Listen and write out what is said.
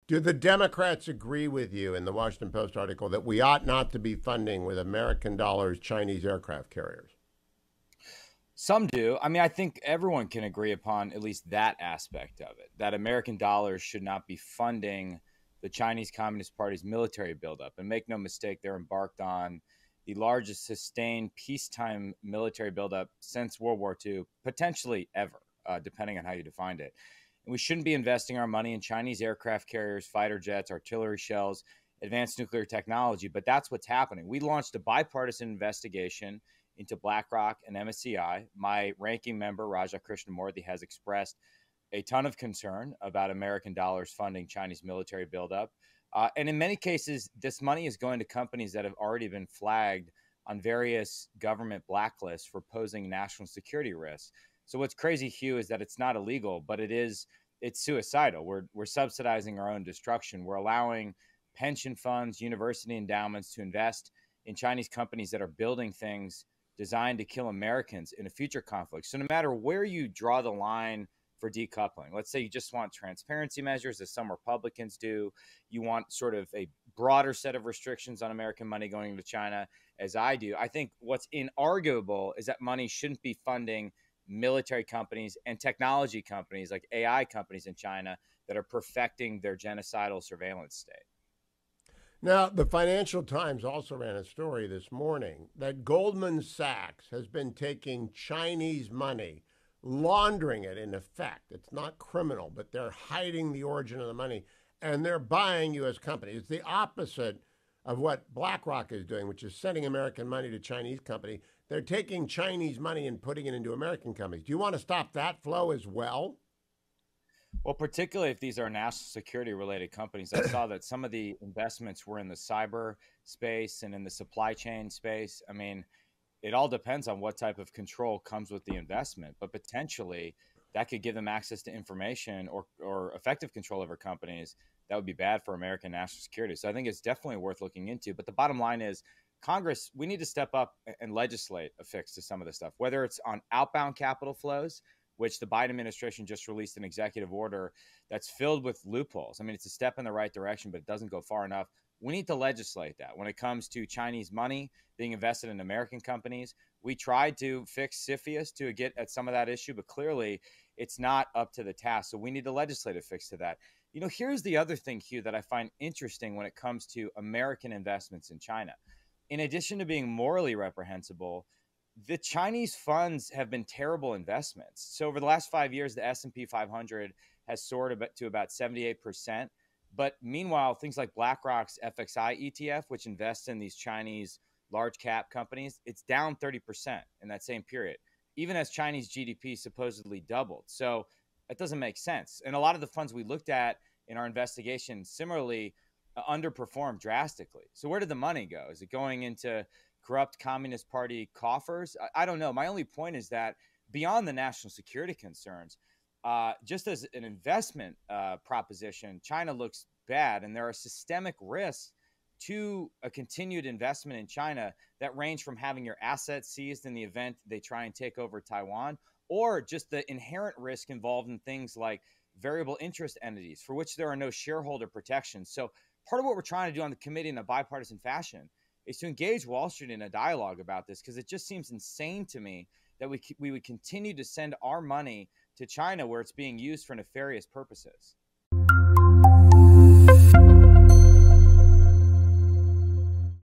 Do the Democrats agree with you in the Washington Post article that we ought not to be funding with American dollars Chinese aircraft carriers? Some do. I mean, I think everyone can agree upon at least that aspect of it, that American dollars should not be funding the Chinese Communist Party's military buildup. And make no mistake, they're embarked on the largest sustained peacetime military buildup since World War II, potentially ever, depending on how you defined it. And we shouldn't be investing our money in Chinese aircraft carriers, fighter jets, artillery shells, advanced nuclear technology. But that's what's happening. We launched a bipartisan investigation into BlackRock and MSCI. My ranking member, Raja Krishnamurthy, has expressed a ton of concern about American dollars funding Chinese military buildup. And in many cases, this money is going to companies that have already been flagged on various government blacklists for posing national security risks. So what's crazy, Hugh, is that it's not illegal, but it's suicidal. We're subsidizing our own destruction. We're allowing pension funds, university endowments to invest in Chinese companies that are building things designed to kill Americans in a future conflict. So no matter where you draw the line for decoupling, let's say you just want transparency measures, as some Republicans do, you want sort of a broader set of restrictions on American money going to China, as I do. I think what's inarguable is that money shouldn't be funding military companies and technology companies like AI companies in China that are perfecting their genocidal surveillance state. Now, the Financial Times also ran a story this morning that Goldman Sachs has been taking Chinese money, laundering it in effect. It's not criminal, but they're hiding the origin of the money and they're buying U.S. companies. It's the opposite of what BlackRock is doing, which is sending American money to Chinese companies. They're taking Chinese money and putting it into American companies. Do you want to stop that flow as well? Well, particularly if these are national security related companies, I saw that some of the investments were in the cyber space and in the supply chain space. I mean, it all depends on what type of control comes with the investment, but potentially that could give them access to information or effective control over companies that would be bad for American national security. So I think it's definitely worth looking into. But the bottom line is, Congress, we need to step up and legislate a fix to some of this stuff, whether it's on outbound capital flows, which the Biden administration just released an executive order that's filled with loopholes. I mean, it's a step in the right direction, but it doesn't go far enough. We need to legislate that. When it comes to Chinese money being invested in American companies, we tried to fix CFIUS to get at some of that issue, but clearly it's not up to the task. So we need a legislative fix to that. You know, here's the other thing, Hugh, that I find interesting when it comes to American investments in China. In addition to being morally reprehensible, the Chinese funds have been terrible investments. So over the last 5 years, the S&P 500 has soared to about 78%. But meanwhile, things like BlackRock's FXI ETF, which invests in these Chinese large cap companies, it's down 30% in that same period, even as Chinese GDP supposedly doubled. So that doesn't make sense. And a lot of the funds we looked at in our investigation similarly underperformed drastically. So where did the money go? Is it going into corrupt Communist Party coffers? I don't know. My only point is that beyond the national security concerns, just as an investment proposition, China looks bad, and there are systemic risks to a continued investment in China that range from having your assets seized in the event they try and take over Taiwan, or just the inherent risk involved in things like variable interest entities for which there are no shareholder protections. So part of what we're trying to do on the committee in a bipartisan fashion is to engage Wall Street in a dialogue about this, because it just seems insane to me that we would continue to send our money to China where it's being used for nefarious purposes.